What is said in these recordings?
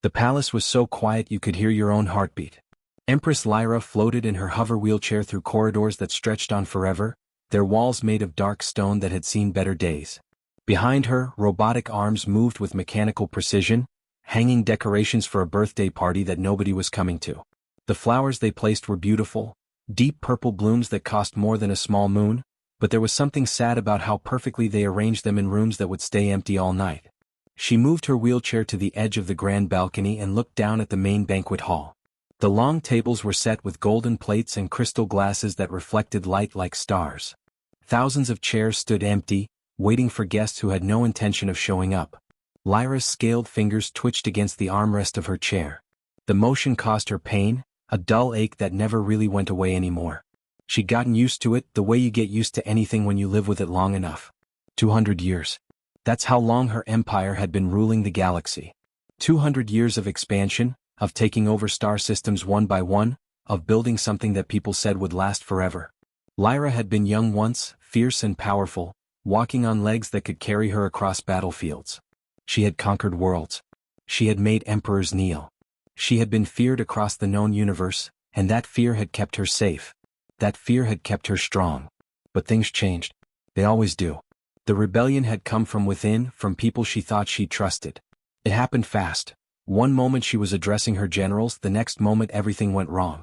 The palace was so quiet you could hear your own heartbeat. Empress Lyra floated in her hover wheelchair through corridors that stretched on forever, their walls made of dark stone that had seen better days. Behind her, robotic arms moved with mechanical precision, hanging decorations for a birthday party that nobody was coming to. The flowers they placed were beautiful, deep purple blooms that cost more than a small moon, but there was something sad about how perfectly they arranged them in rooms that would stay empty all night. She moved her wheelchair to the edge of the grand balcony and looked down at the main banquet hall. The long tables were set with golden plates and crystal glasses that reflected light like stars. Thousands of chairs stood empty, waiting for guests who had no intention of showing up. Lyra's scaled fingers twitched against the armrest of her chair. The motion caused her pain, a dull ache that never really went away anymore. She'd gotten used to it, the way you get used to anything when you live with it long enough. 200 years. That's how long her empire had been ruling the galaxy. 200 years of expansion, of taking over star systems one by one, of building something that people said would last forever. Lyra had been young once, fierce and powerful, walking on legs that could carry her across battlefields. She had conquered worlds. She had made emperors kneel. She had been feared across the known universe, and that fear had kept her safe. That fear had kept her strong. But things changed. They always do. The rebellion had come from within, from people she thought she trusted. It happened fast. One moment she was addressing her generals, the next moment everything went wrong.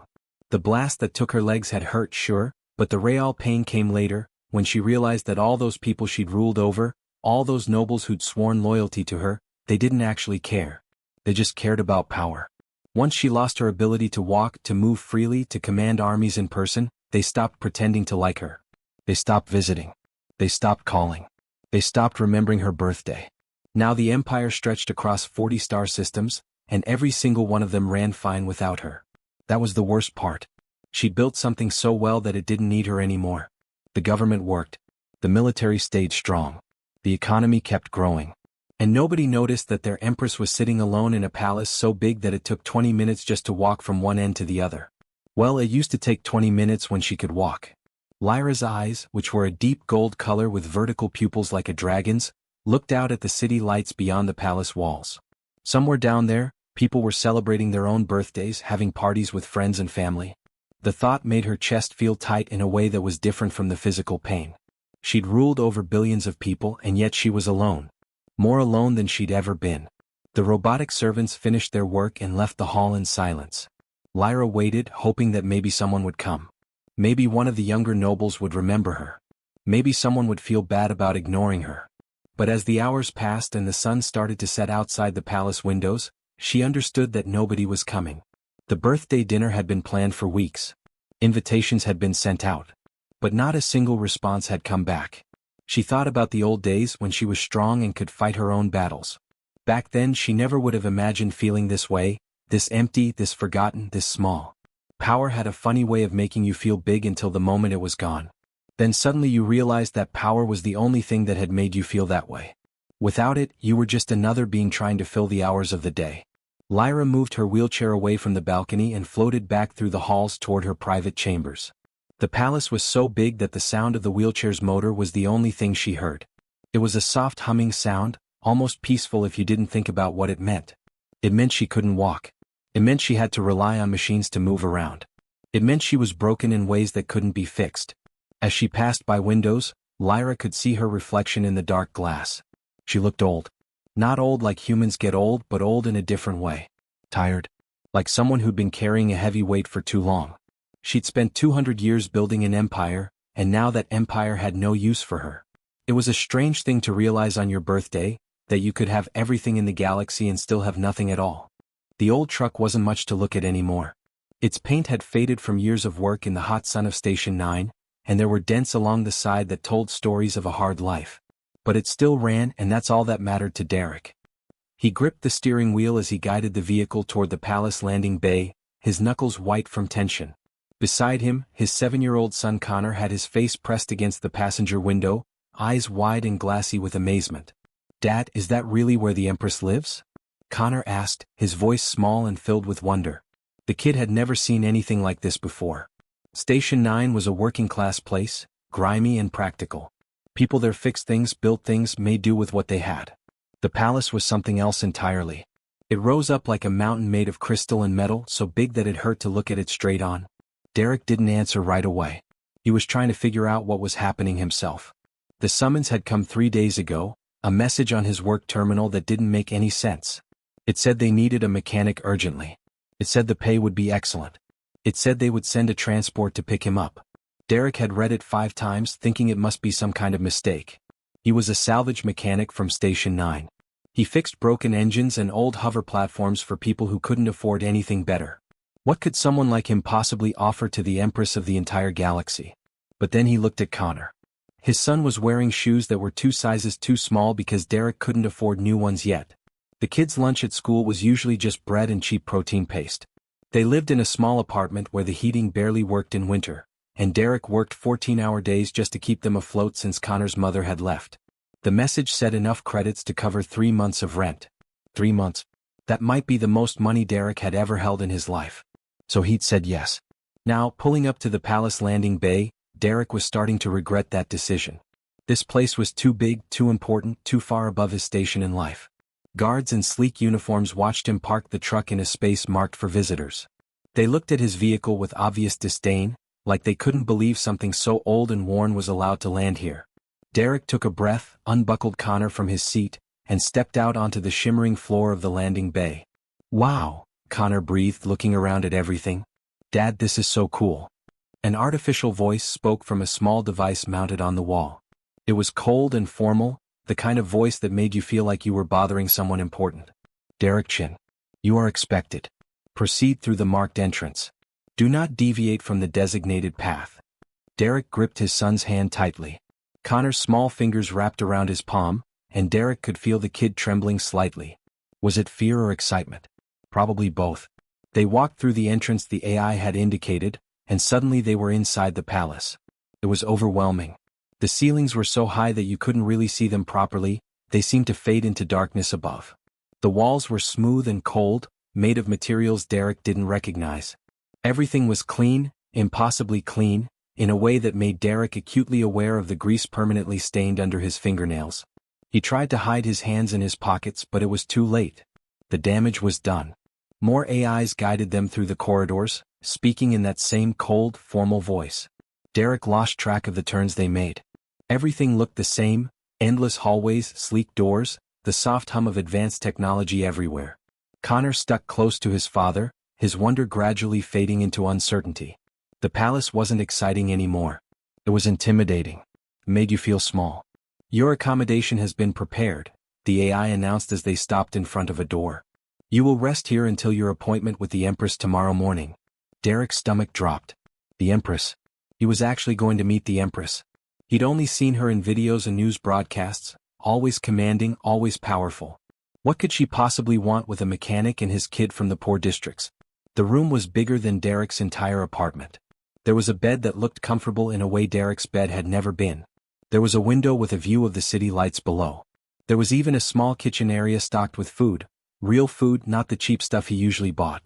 The blast that took her legs had hurt, sure, but the real pain came later, when she realized that all those people she'd ruled over, all those nobles who'd sworn loyalty to her, they didn't actually care. They just cared about power. Once she lost her ability to walk, to move freely, to command armies in person, they stopped pretending to like her. They stopped visiting. They stopped calling. They stopped remembering her birthday. Now the empire stretched across 40 star systems, and every single one of them ran fine without her. That was the worst part. She'd built something so well that it didn't need her anymore. The government worked. The military stayed strong. The economy kept growing. And nobody noticed that their empress was sitting alone in a palace so big that it took 20 minutes just to walk from one end to the other. Well, it used to take 20 minutes when she could walk. Lyra's eyes, which were a deep gold color with vertical pupils like a dragon's, looked out at the city lights beyond the palace walls. Somewhere down there, people were celebrating their own birthdays, having parties with friends and family. The thought made her chest feel tight in a way that was different from the physical pain. She'd ruled over billions of people, and yet she was alone. More alone than she'd ever been. The robotic servants finished their work and left the hall in silence. Lyra waited, hoping that maybe someone would come. Maybe one of the younger nobles would remember her. Maybe someone would feel bad about ignoring her. But as the hours passed and the sun started to set outside the palace windows, she understood that nobody was coming. The birthday dinner had been planned for weeks. Invitations had been sent out. But not a single response had come back. She thought about the old days when she was strong and could fight her own battles. Back then she never would have imagined feeling this way, this empty, this forgotten, this small. Power had a funny way of making you feel big until the moment it was gone. Then suddenly you realized that power was the only thing that had made you feel that way. Without it, you were just another being trying to fill the hours of the day. Lyra moved her wheelchair away from the balcony and floated back through the halls toward her private chambers. The palace was so big that the sound of the wheelchair's motor was the only thing she heard. It was a soft humming sound, almost peaceful if you didn't think about what it meant. It meant she couldn't walk. It meant she had to rely on machines to move around. It meant she was broken in ways that couldn't be fixed. As she passed by windows, Lyra could see her reflection in the dark glass. She looked old. Not old like humans get old, but old in a different way. Tired. Like someone who'd been carrying a heavy weight for too long. She'd spent 200 years building an empire, and now that empire had no use for her. It was a strange thing to realize on your birthday, that you could have everything in the galaxy and still have nothing at all. The old truck wasn't much to look at anymore. Its paint had faded from years of work in the hot sun of Station 9, and there were dents along the side that told stories of a hard life. But it still ran, and that's all that mattered to Derek. He gripped the steering wheel as he guided the vehicle toward the palace landing bay, his knuckles white from tension. Beside him, his 7-year-old son Connor had his face pressed against the passenger window, eyes wide and glassy with amazement. "Dad, is that really where the Empress lives?" Connor asked, his voice small and filled with wonder. The kid had never seen anything like this before. Station 9 was a working-class place, grimy and practical. People there fixed things, built things, made do with what they had. The palace was something else entirely. It rose up like a mountain made of crystal and metal, so big that it hurt to look at it straight on. Derek didn't answer right away. He was trying to figure out what was happening himself. The summons had come 3 days ago, a message on his work terminal that didn't make any sense. It said they needed a mechanic urgently. It said the pay would be excellent. It said they would send a transport to pick him up. Derek had read it 5 times, thinking it must be some kind of mistake. He was a salvage mechanic from Station 9. He fixed broken engines and old hover platforms for people who couldn't afford anything better. What could someone like him possibly offer to the Empress of the entire galaxy? But then he looked at Connor. His son was wearing shoes that were 2 sizes too small because Derek couldn't afford new ones yet. The kids' lunch at school was usually just bread and cheap protein paste. They lived in a small apartment where the heating barely worked in winter, and Derek worked 14-hour days just to keep them afloat since Connor's mother had left. The message said enough credits to cover 3 months of rent. 3 months. That might be the most money Derek had ever held in his life. So he'd said yes. Now, pulling up to the palace landing bay, Derek was starting to regret that decision. This place was too big, too important, too far above his station in life. Guards in sleek uniforms watched him park the truck in a space marked for visitors. They looked at his vehicle with obvious disdain, like they couldn't believe something so old and worn was allowed to land here. Derek took a breath, unbuckled Connor from his seat, and stepped out onto the shimmering floor of the landing bay. "Wow," Connor breathed, looking around at everything. "Dad, this is so cool." An artificial voice spoke from a small device mounted on the wall. It was cold and formal, the kind of voice that made you feel like you were bothering someone important. "Derek Chin. You are expected. Proceed through the marked entrance. Do not deviate from the designated path." Derek gripped his son's hand tightly. Connor's small fingers wrapped around his palm, and Derek could feel the kid trembling slightly. Was it fear or excitement? Probably both. They walked through the entrance the AI had indicated, and suddenly they were inside the palace. It was overwhelming. The ceilings were so high that you couldn't really see them properly, they seemed to fade into darkness above. The walls were smooth and cold, made of materials Derek didn't recognize. Everything was clean, impossibly clean, in a way that made Derek acutely aware of the grease permanently stained under his fingernails. He tried to hide his hands in his pockets, but it was too late. The damage was done. More AIs guided them through the corridors, speaking in that same cold, formal voice. Derek lost track of the turns they made. Everything looked the same, endless hallways, sleek doors, the soft hum of advanced technology everywhere. Connor stuck close to his father, his wonder gradually fading into uncertainty. The palace wasn't exciting anymore. It was intimidating. It made you feel small. "Your accommodation has been prepared," the AI announced as they stopped in front of a door. "You will rest here until your appointment with the Empress tomorrow morning." Derek's stomach dropped. The Empress. He was actually going to meet the Empress. He'd only seen her in videos and news broadcasts, always commanding, always powerful. What could she possibly want with a mechanic and his kid from the poor districts? The room was bigger than Derek's entire apartment. There was a bed that looked comfortable in a way Derek's bed had never been. There was a window with a view of the city lights below. There was even a small kitchen area stocked with food, real food, not the cheap stuff he usually bought.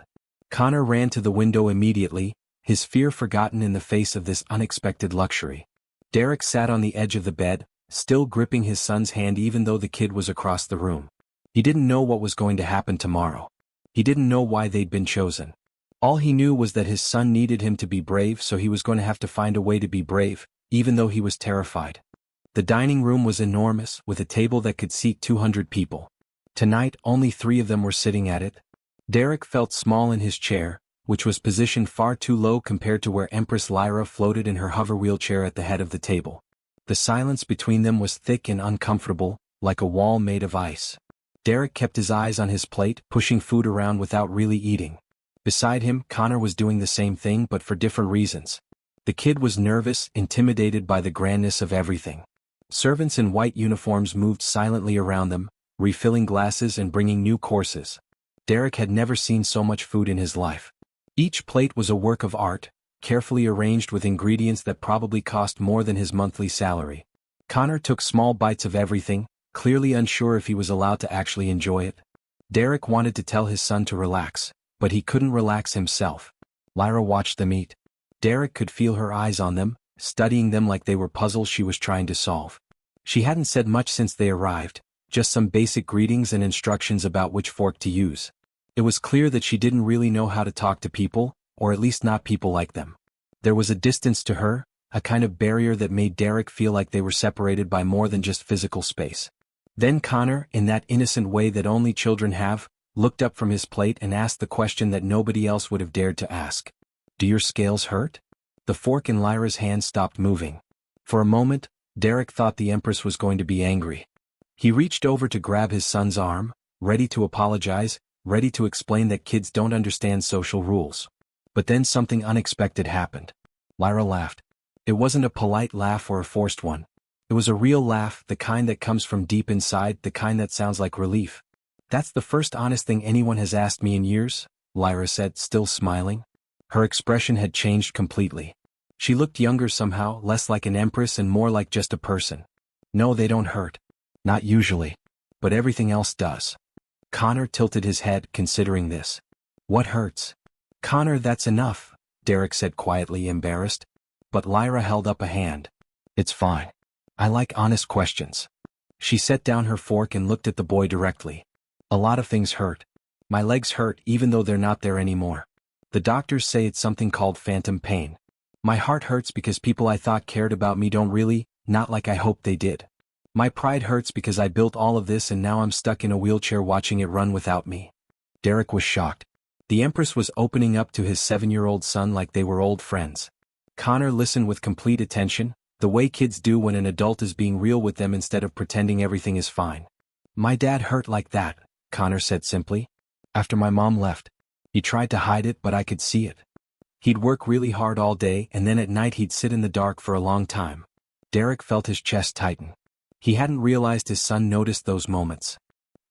Connor ran to the window immediately, his fear forgotten in the face of this unexpected luxury. Derek sat on the edge of the bed, still gripping his son's hand even though the kid was across the room. He didn't know what was going to happen tomorrow. He didn't know why they'd been chosen. All he knew was that his son needed him to be brave, so he was going to have to find a way to be brave, even though he was terrified. The dining room was enormous, with a table that could seat 200 people. Tonight, only 3 of them were sitting at it. Derek felt small in his chair, which was positioned far too low compared to where Empress Lyra floated in her hover wheelchair at the head of the table. The silence between them was thick and uncomfortable, like a wall made of ice. Derek kept his eyes on his plate, pushing food around without really eating. Beside him, Connor was doing the same thing but for different reasons. The kid was nervous, intimidated by the grandness of everything. Servants in white uniforms moved silently around them, refilling glasses and bringing new courses. Derek had never seen so much food in his life. Each plate was a work of art, carefully arranged with ingredients that probably cost more than his monthly salary. Connor took small bites of everything, clearly unsure if he was allowed to actually enjoy it. Derek wanted to tell his son to relax, but he couldn't relax himself. Lyra watched them eat. Derek could feel her eyes on them, studying them like they were puzzles she was trying to solve. She hadn't said much since they arrived, just some basic greetings and instructions about which fork to use. It was clear that she didn't really know how to talk to people, or at least not people like them. There was a distance to her, a kind of barrier that made Derek feel like they were separated by more than just physical space. Then Connor, in that innocent way that only children have, looked up from his plate and asked the question that nobody else would have dared to ask. "Do your scales hurt?" The fork in Lyra's hand stopped moving. For a moment, Derek thought the Empress was going to be angry. He reached over to grab his son's arm, ready to apologize, ready to explain that kids don't understand social rules. But then something unexpected happened. Lyra laughed. It wasn't a polite laugh or a forced one. It was a real laugh, the kind that comes from deep inside, the kind that sounds like relief. "That's the first honest thing anyone has asked me in years," Lyra said, still smiling. Her expression had changed completely. She looked younger somehow, less like an empress and more like just a person. "No, they don't hurt. Not usually. But everything else does." Connor tilted his head, considering this. "What hurts?" "Connor, that's enough," Derek said quietly, embarrassed. But Lyra held up a hand. "It's fine. I like honest questions." She set down her fork and looked at the boy directly. "A lot of things hurt. My legs hurt even though they're not there anymore. The doctors say it's something called phantom pain. My heart hurts because people I thought cared about me don't really, not like I hoped they did. My pride hurts because I built all of this and now I'm stuck in a wheelchair watching it run without me." Derek was shocked. The Empress was opening up to his 7-year-old son like they were old friends. Connor listened with complete attention, the way kids do when an adult is being real with them instead of pretending everything is fine. "My dad hurt like that," Connor said simply. "After my mom left. He tried to hide it but I could see it. He'd work really hard all day and then at night he'd sit in the dark for a long time." Derek felt his chest tighten. He hadn't realized his son noticed those moments.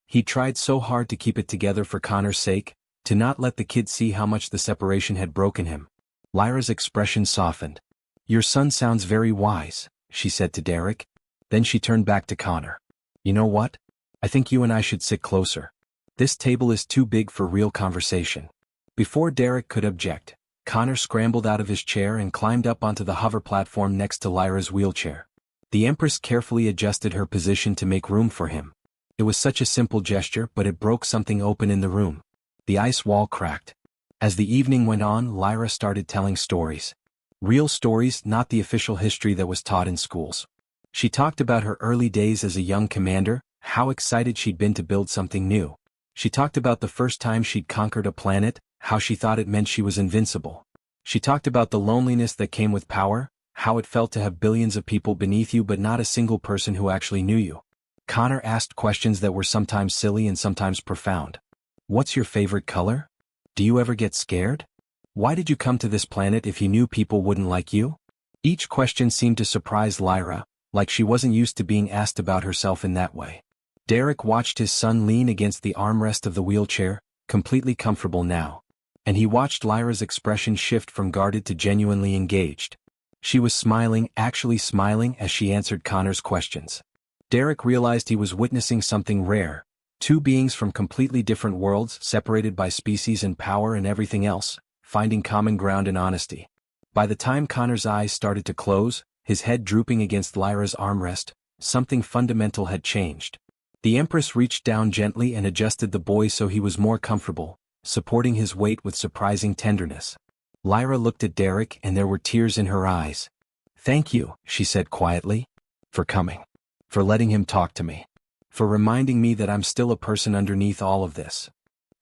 He tried so hard to keep it together for Connor's sake, to not let the kid see how much the separation had broken him. Lyra's expression softened. "Your son sounds very wise," she said to Derek. Then she turned back to Connor. "You know what? I think you and I should sit closer. This table is too big for real conversation." Before Derek could object, Connor scrambled out of his chair and climbed up onto the hover platform next to Lyra's wheelchair. The Empress carefully adjusted her position to make room for him. It was such a simple gesture, but it broke something open in the room. The ice wall cracked. As the evening went on, Lyra started telling stories. Real stories, not the official history that was taught in schools. She talked about her early days as a young commander, how excited she'd been to build something new. She talked about the first time she'd conquered a planet, how she thought it meant she was invincible. She talked about the loneliness that came with power, how it felt to have billions of people beneath you but not a single person who actually knew you. Connor asked questions that were sometimes silly and sometimes profound. "What's your favorite color? Do you ever get scared? Why did you come to this planet if you knew people wouldn't like you?" Each question seemed to surprise Lyra, like she wasn't used to being asked about herself in that way. Derek watched his son lean against the armrest of the wheelchair, completely comfortable now. And he watched Lyra's expression shift from guarded to genuinely engaged. She was smiling, actually smiling, as she answered Connor's questions. Derek realized he was witnessing something rare. Two beings from completely different worlds, separated by species and power and everything else, finding common ground in honesty. By the time Connor's eyes started to close, his head drooping against Lyra's armrest, something fundamental had changed. The Empress reached down gently and adjusted the boy so he was more comfortable, supporting his weight with surprising tenderness. Lyra looked at Derek and there were tears in her eyes. "Thank you," she said quietly, "for coming. For letting him talk to me. For reminding me that I'm still a person underneath all of this."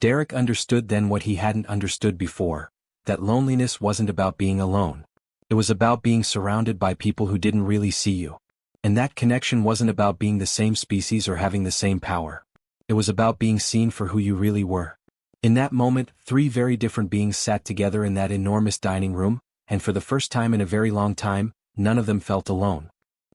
Derek understood then what he hadn't understood before, that loneliness wasn't about being alone. It was about being surrounded by people who didn't really see you. And that connection wasn't about being the same species or having the same power. It was about being seen for who you really were. In that moment, 3 very different beings sat together in that enormous dining room, and for the first time in a very long time, none of them felt alone.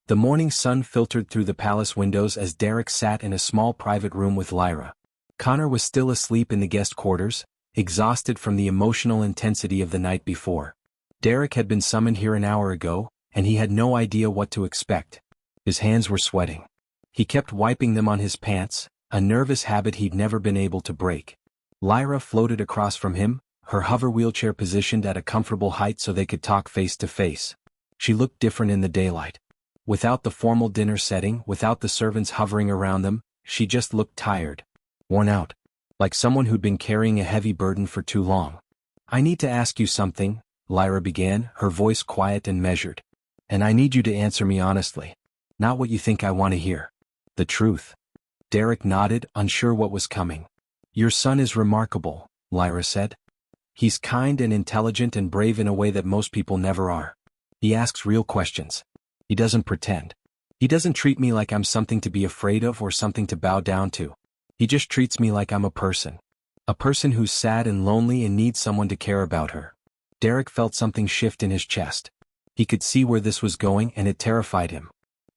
The morning sun filtered through the palace windows as Derek sat in a small private room with Lyra. Connor was still asleep in the guest quarters, exhausted from the emotional intensity of the night before. Derek had been summoned here an hour ago, and he had no idea what to expect. His hands were sweating. He kept wiping them on his pants, a nervous habit he'd never been able to break. Lyra floated across from him, her hover wheelchair positioned at a comfortable height so they could talk face to face. She looked different in the daylight. Without the formal dinner setting, without the servants hovering around them, she just looked tired. Worn out. like someone who'd been carrying a heavy burden for too long. "I need to ask you something," Lyra began, her voice quiet and measured. "And I need you to answer me honestly. Not what you think I want to hear. The truth." Derek nodded, unsure what was coming. "Your son is remarkable," Lyra said. "He's kind and intelligent and brave in a way that most people never are. He asks real questions. He doesn't pretend. He doesn't treat me like I'm something to be afraid of or something to bow down to. He just treats me like I'm a person. A person who's sad and lonely and needs someone to care about her." Derek felt something shift in his chest. He could see where this was going and it terrified him.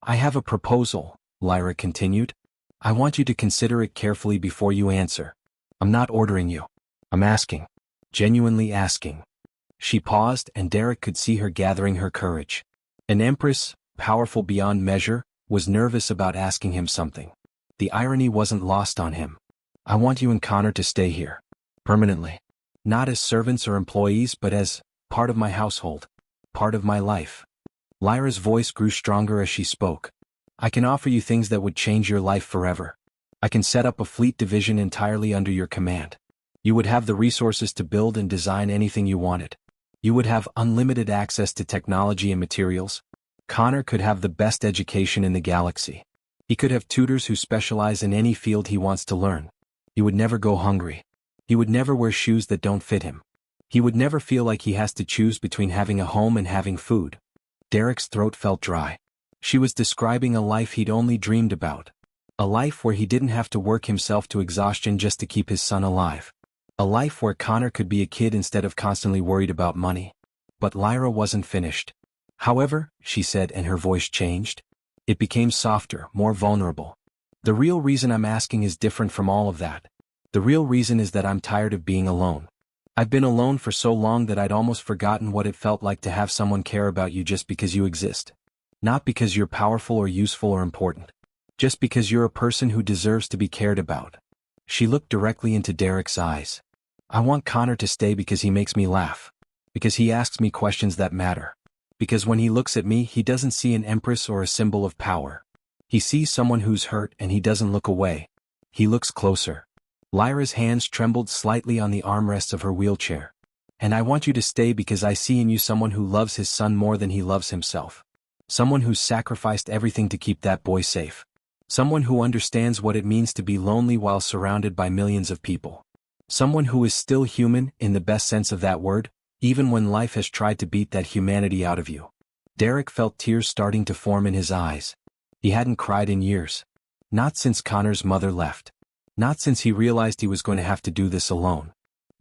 "I have a proposal," Lyra continued. "I want you to consider it carefully before you answer. I'm not ordering you. I'm asking. Genuinely asking." She paused and Derek could see her gathering her courage. An Empress, powerful beyond measure, was nervous about asking him something. The irony wasn't lost on him. "I want you and Connor to stay here. Permanently. Not as servants or employees but as part of my household. Part of my life." Lyra's voice grew stronger as she spoke. "I can offer you things that would change your life forever. I can set up a fleet division entirely under your command. You would have the resources to build and design anything you wanted. You would have unlimited access to technology and materials. Connor could have the best education in the galaxy. He could have tutors who specialize in any field he wants to learn. He would never go hungry. He would never wear shoes that don't fit him. He would never feel like he has to choose between having a home and having food." Derek's throat felt dry. She was describing a life he'd only dreamed about. A life where he didn't have to work himself to exhaustion just to keep his son alive. A life where Connor could be a kid instead of constantly worried about money. But Lyra wasn't finished. "However," she said, and her voice changed. It became softer, more vulnerable. "The real reason I'm asking is different from all of that. The real reason is that I'm tired of being alone. I've been alone for so long that I'd almost forgotten what it felt like to have someone care about you just because you exist. Not because you're powerful or useful or important. Just because you're a person who deserves to be cared about." She looked directly into Derek's eyes. "I want Connor to stay because he makes me laugh. Because he asks me questions that matter. Because when he looks at me he doesn't see an empress or a symbol of power. He sees someone who's hurt and he doesn't look away. He looks closer." Lyra's hands trembled slightly on the armrests of her wheelchair. "And I want you to stay because I see in you someone who loves his son more than he loves himself. Someone who's sacrificed everything to keep that boy safe. Someone who understands what it means to be lonely while surrounded by millions of people. Someone who is still human, in the best sense of that word, even when life has tried to beat that humanity out of you." Derek felt tears starting to form in his eyes. He hadn't cried in years. Not since Connor's mother left. Not since he realized he was going to have to do this alone.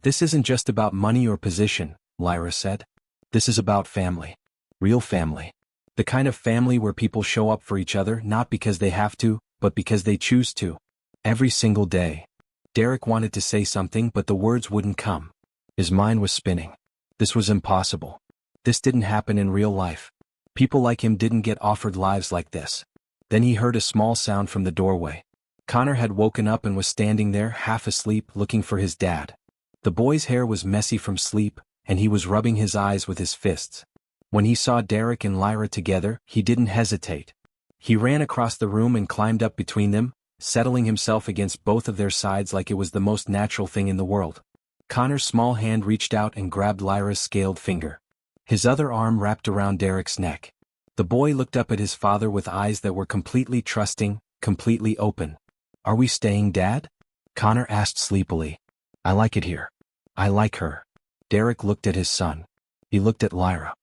"This isn't just about money or position," Lyra said. "This is about family. Real family. The kind of family where people show up for each other not because they have to, but because they choose to. Every single day." Derek wanted to say something but the words wouldn't come. His mind was spinning. This was impossible. This didn't happen in real life. People like him didn't get offered lives like this. Then he heard a small sound from the doorway. Connor had woken up and was standing there, half asleep, looking for his dad. The boy's hair was messy from sleep, and he was rubbing his eyes with his fists. When he saw Derek and Lyra together, he didn't hesitate. He ran across the room and climbed up between them, settling himself against both of their sides like it was the most natural thing in the world. Connor's small hand reached out and grabbed Lyra's scaled finger. His other arm wrapped around Derek's neck. The boy looked up at his father with eyes that were completely trusting, completely open. "Are we staying, Dad?" Connor asked sleepily. "I like it here. I like her." Derek looked at his son. He looked at Lyra.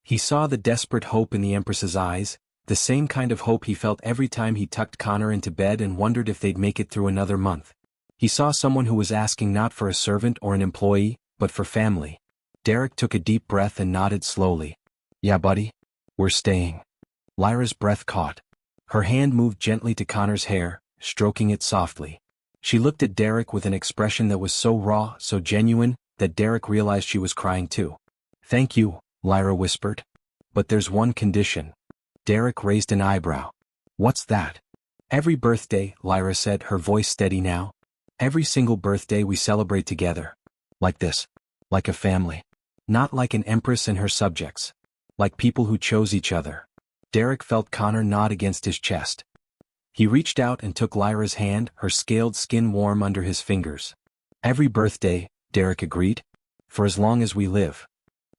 He saw the desperate hope in the Empress's eyes, the same kind of hope he felt every time he tucked Connor into bed and wondered if they'd make it through another month. He saw someone who was asking not for a servant or an employee, but for family. Derek took a deep breath and nodded slowly. "Yeah, buddy. We're staying." Lyra's breath caught. Her hand moved gently to Connor's hair, stroking it softly. She looked at Derek with an expression that was so raw, so genuine, that Derek realized she was crying too. "Thank you," Lyra whispered. "But there's one condition." Derek raised an eyebrow. "What's that?" "Every birthday," Lyra said, her voice steady now. "Every single birthday we celebrate together. Like this. Like a family. Not like an empress and her subjects. Like people who chose each other." Derek felt Connor nod against his chest. He reached out and took Lyra's hand, her scaled skin warm under his fingers. "Every birthday," Derek agreed. "For as long as we live."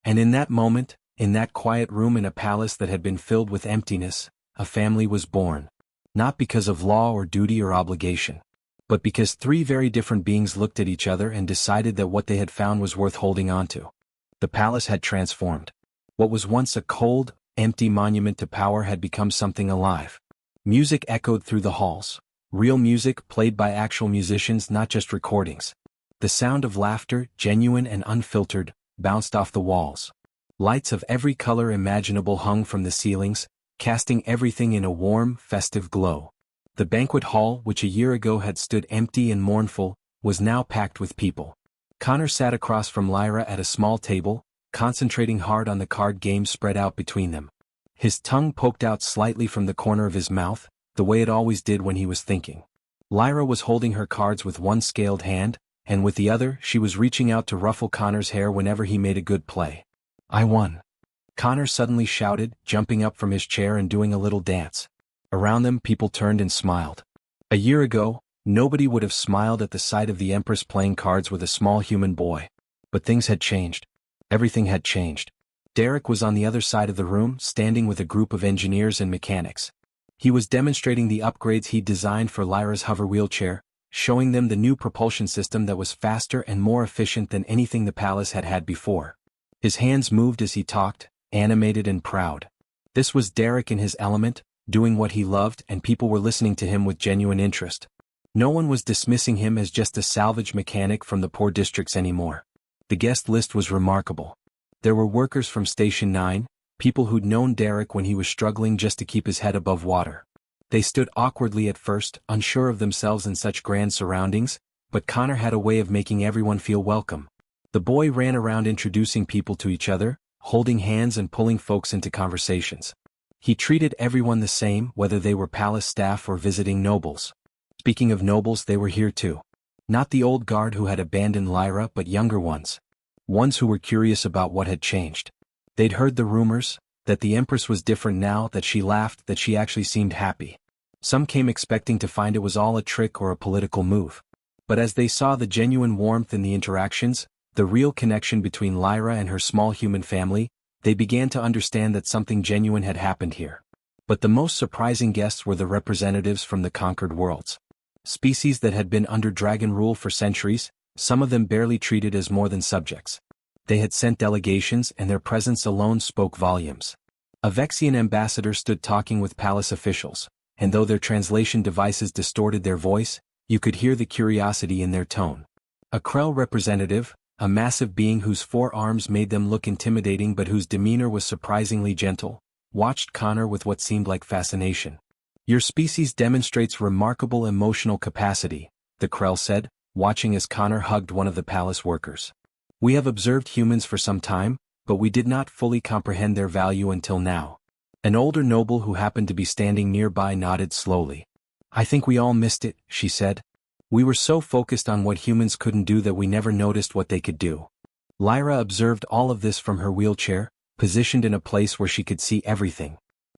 And in that moment, in that quiet room in a palace that had been filled with emptiness, a family was born. Not because of law or duty or obligation, but because three very different beings looked at each other and decided that what they had found was worth holding on to. The palace had transformed. What was once a cold, empty monument to power had become something alive. Music echoed through the halls. Real music played by actual musicians, not just recordings. The sound of laughter, genuine and unfiltered, bounced off the walls. Lights of every color imaginable hung from the ceilings, casting everything in a warm, festive glow. The banquet hall, which a year ago had stood empty and mournful, was now packed with people. Connor sat across from Lyra at a small table, concentrating hard on the card game spread out between them. His tongue poked out slightly from the corner of his mouth, the way it always did when he was thinking. Lyra was holding her cards with one scaled hand, and with the other she was reaching out to ruffle Connor's hair whenever he made a good play. "I won!" Connor suddenly shouted, jumping up from his chair and doing a little dance. Around them people turned and smiled. A year ago, nobody would have smiled at the sight of the Empress playing cards with a small human boy. But things had changed. Everything had changed. Derek was on the other side of the room, standing with a group of engineers and mechanics. He was demonstrating the upgrades he'd designed for Lyra's hover wheelchair, showing them the new propulsion system that was faster and more efficient than anything the palace had had before. His hands moved as he talked, animated and proud. This was Derek in his element, doing what he loved, and people were listening to him with genuine interest. No one was dismissing him as just a salvage mechanic from the poor districts anymore. The guest list was remarkable. There were workers from Station 9, people who'd known Derek when he was struggling just to keep his head above water. They stood awkwardly at first, unsure of themselves in such grand surroundings, but Connor had a way of making everyone feel welcome. The boy ran around introducing people to each other, holding hands and pulling folks into conversations. He treated everyone the same, whether they were palace staff or visiting nobles. Speaking of nobles, they were here too. Not the old guard who had abandoned Lyra, but younger ones. Ones who were curious about what had changed. They'd heard the rumors, that the Empress was different now, that she laughed, that she actually seemed happy. Some came expecting to find it was all a trick or a political move. But as they saw the genuine warmth in the interactions, the real connection between Lyra and her small human family, they began to understand that something genuine had happened here. But the most surprising guests were the representatives from the conquered worlds. Species that had been under dragon rule for centuries, some of them barely treated as more than subjects. They had sent delegations, and their presence alone spoke volumes. A Vexian ambassador stood talking with palace officials, and though their translation devices distorted their voice, you could hear the curiosity in their tone. A Krell representative, a massive being whose 4 arms made them look intimidating but whose demeanor was surprisingly gentle, watched Connor with what seemed like fascination. "Your species demonstrates remarkable emotional capacity," the Krell said, watching as Connor hugged one of the palace workers. "We have observed humans for some time, but we did not fully comprehend their value until now." An older noble who happened to be standing nearby nodded slowly. "I think we all missed it," she said. "We were so focused on what humans couldn't do that we never noticed what they could do." Lyra observed all of this from her wheelchair, positioned in a place where she could see everything.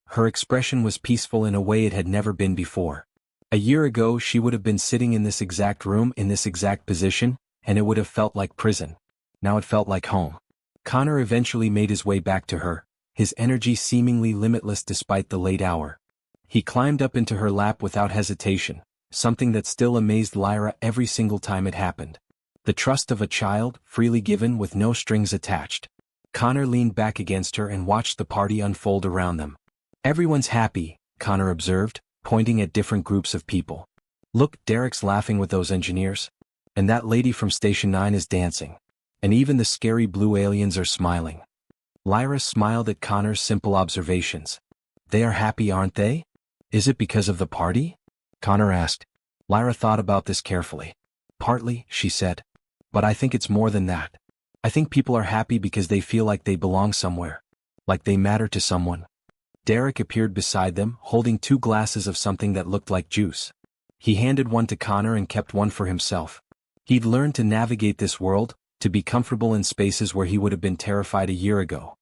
Her expression was peaceful in a way it had never been before. A year ago she would have been sitting in this exact room in this exact position, and it would have felt like prison. Now it felt like home. Connor eventually made his way back to her, his energy seemingly limitless despite the late hour. He climbed up into her lap without hesitation, something that still amazed Lyra every single time it happened. The trust of a child, freely given with no strings attached. Connor leaned back against her and watched the party unfold around them. "Everyone's happy," Connor observed, pointing at different groups of people. "Look, Derek's laughing with those engineers. And that lady from Station 9 is dancing. And even the scary blue aliens are smiling." Lyra smiled at Connor's simple observations. "They are happy, aren't they? Is it because of the party?" Connor asked. Lyra thought about this carefully. "Partly," she said. "But I think it's more than that. I think people are happy because they feel like they belong somewhere. Like they matter to someone." Derek appeared beside them, holding 2 glasses of something that looked like juice. He handed one to Connor and kept one for himself. He'd learned to navigate this world, to be comfortable in spaces where he would have been terrified a year ago.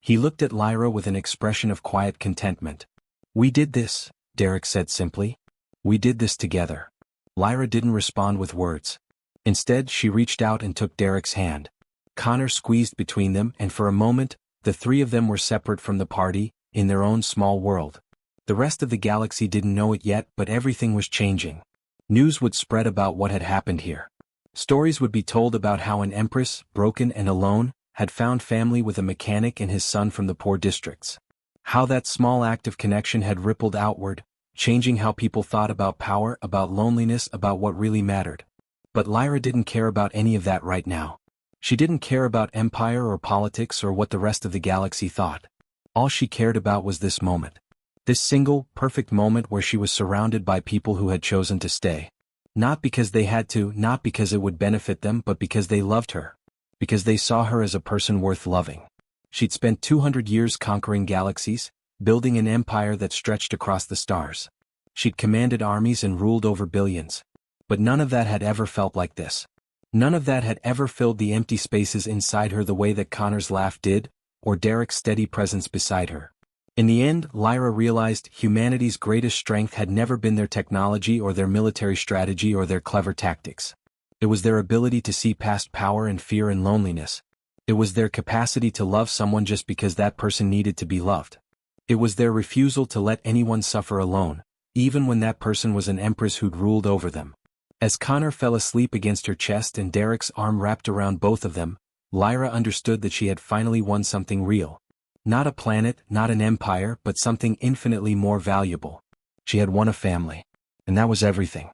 He looked at Lyra with an expression of quiet contentment. "We did this," Derek said simply. "We did this together." Lyra didn't respond with words. Instead, she reached out and took Derek's hand. Connor squeezed between them, and for a moment, the three of them were separate from the party, in their own small world. The rest of the galaxy didn't know it yet, but everything was changing. News would spread about what had happened here. Stories would be told about how an Empress, broken and alone, had found family with a mechanic and his son from the poor districts. How that small act of connection had rippled outward, changing how people thought about power, about loneliness, about what really mattered. But Lyra didn't care about any of that right now. She didn't care about empire or politics or what the rest of the galaxy thought. All she cared about was this moment. This single, perfect moment where she was surrounded by people who had chosen to stay. Not because they had to, not because it would benefit them, but because they loved her. Because they saw her as a person worth loving. She'd spent 200 years conquering galaxies, building an empire that stretched across the stars. She'd commanded armies and ruled over billions. But none of that had ever felt like this. None of that had ever filled the empty spaces inside her the way that Connor's laugh did, or Derek's steady presence beside her. In the end, Lyra realized humanity's greatest strength had never been their technology or their military strategy or their clever tactics. It was their ability to see past power and fear and loneliness. It was their capacity to love someone just because that person needed to be loved. It was their refusal to let anyone suffer alone, even when that person was an empress who'd ruled over them. As Connor fell asleep against her chest and Derek's arm wrapped around both of them, Lyra understood that she had finally won something real. Not a planet, not an empire, but something infinitely more valuable. She had won a family. And that was everything.